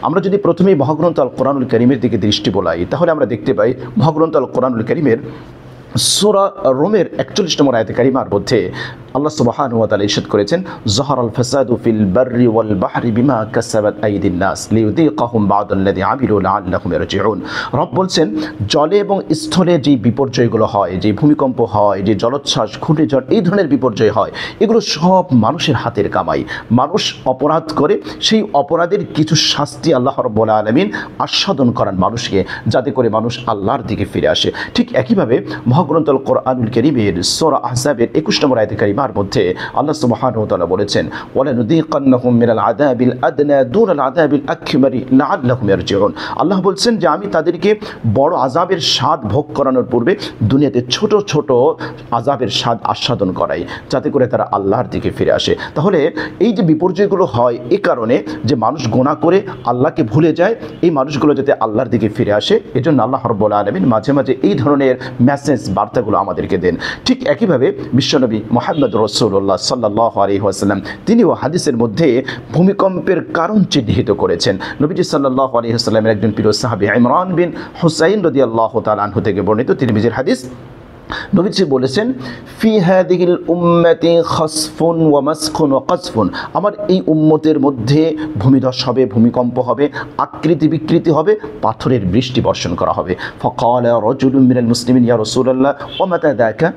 আমরা যদি প্রথমেই মহাগ্রন্থ আল কোরআনুল কারীমের দিকে দৃষ্টি বোলাই তাহলে আমরা দেখতে পাই মহাগ্রন্থ আল কোরআনুল কারীমের সূরা রোমের 41 নম্বর আয়াতে কারিমার মধ্যে আল্লাহ সুবহানাহু ওয়া তাআলা ইরশাদ করেছেন যাহারাল ফাসাদু ফিল বাররি ওয়াল বাহরি বিমা কাসাবাত আইদিন নাস লিইউযীকাহুম বা'দাল্লাযী আমিলু লাআল্লাহুম ইয়ারজিউন। রব বলছেন জলে এবং স্থলে যে বিপর্যয়গুলো হয়, যে ভূমিকম্প হয়, যে জলোচ্ছ্বাস, ঘূর্ণিঝড়, এই ধরনের বিপর্যয় হয়, এগুলো সব মানুষের হাতের কামাই। মানুষ অপরাধ করে সেই অপরাধের কিছু শাস্তি আল্লাহ রাব্বুল আলামিন আস্বাদন করান মানুষকে, যাতে করে মানুষ আল্লাহর দিকে ফিরে আসে। ঠিক একইভাবে মহাগ্রন্থ আল কোরআনুল কারীমের সূরা আহজাবের 21 নম্বর আয়াতে কারিমার মধ্যে আল্লাহ সুবহানাহু ওয়া তাআলা বলেছেন ওয়ালানুযীকান্নাহুম মিনাল আযাবিল আদনা দুনাল আযাবিল আকবারি লাআল্লাহুম ইয়ারজিউন। আল্লাহ বলছেন যে আমি তাদেরকে বড় আযাবের স্বাদ ভোগ করানোর পূর্বে দুনিয়াতে ছোট ছোট আযাবের স্বাদ আস্বাদন করাই, যাতে করে তারা আল্লাহর দিকে ফিরে আসে। তাহলে এই যে বিপর্যয়গুলো হয় এ কারণে যে মানুষ গুনাহ করে আল্লাহকে ভুলে যায়, এই মানুষগুলো যাতে আল্লাহর দিকে ফিরে আসে, এজন্য আল্লাহ রাব্বুল আলামিন মাঝে মাঝে এই ধরনের মেসেজ বার্তাগুলো আমাদেরকে দেন। ঠিক একইভাবে বিশ্বনবী মুহাম্মদ রাসূলুল্লাহ সাল্লাল্লাহু আলাইহি ওয়াসাল্লাম তিনিও হাদিসের মধ্যে ভূমিকম্পের কারণ চিহ্নিত করেছেন। নবীজি সাল্লাল্লাহু আলাইহি ওয়াসাল্লামের একজন প্রিয় সাহাবী ইমরান বিন হুসাইন রাদিয়াল্লাহু তাআলা আনহু থেকে বর্ণিত, তিরমিজির হাদিস, নবীজি বলেছেন ফি হাদিহিল উম্মতি খাসফুন ওয়া মাসখুন ওয়া কাসফুন, আমার এই উম্মতের মধ্যে ভূমিধস হবে, ভূমিকম্প হবে, আকৃতি বিকৃতি হবে, পাথরের বৃষ্টি বর্ষণ করা হবে। ফাকালা রাজুলুম মিনাল মুসলিমিন ইয়া রাসূলুল্লাহ ওয়া মাতা যাকা,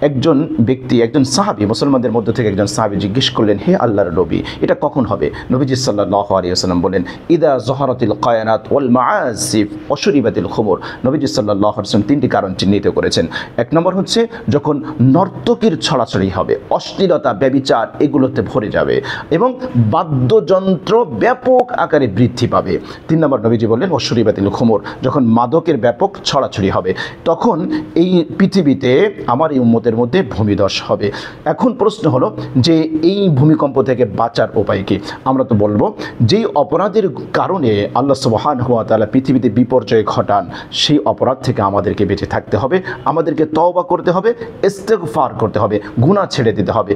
একজন ব্যক্তি, একজন সাহাবী, মুসলমানদের মধ্য থেকে একজন সাহাবী জিজ্ঞেস করলেন, হে আল্লাহর নবী, এটা কখন হবে? নবীজি সাল্লাল্লাহু আলাইহি ওয়াসাল্লাম বলেন ইদা যহারাতিল কায়নাত ওয়াল মাআসিফ ওয়া শুরিবাতিল খুমুর। নবীজি সাল্লাল্লাহু আলাইহি ওয়াসাল্লাম তিনটি কারণ চিহ্নিত করেছেন। এক নম্বর হচ্ছে যখন নর্তকীর ছড়াছড়ি হবে, অশ্লীলতা, ব্যভিচার এগুলোতে ভরে যাবে এবং বাদ্যযন্ত্র ব্যাপক আকারে বৃদ্ধি পাবে। 3 নম্বর নবীজি বললেন অশুরিবাতিল খুমুর, যখন মাদকের ব্যাপক ছড়াছড়ি হবে, তখন এই পৃথিবীতে আমার এই উম্মতের মধ্যে ভূমিধস হবে। এখন প্রশ্ন হলো যে এই ভূমিকম্প থেকে বাঁচার উপায় কি? আমরা তো বলবো যেই অপরাধের কারণে আল্লাহ সুবহানাহু ওয়া তাআলা পৃথিবীতে বিপর্যয় ঘটান, সেই অপরাধ থেকে আমাদেরকে বেঁচে থাকতে হবে, আমাদেরকে তওবা করতে হবে, ইস্তিগফার করতে হবে, গুনাহ ছেড়ে দিতে হবে।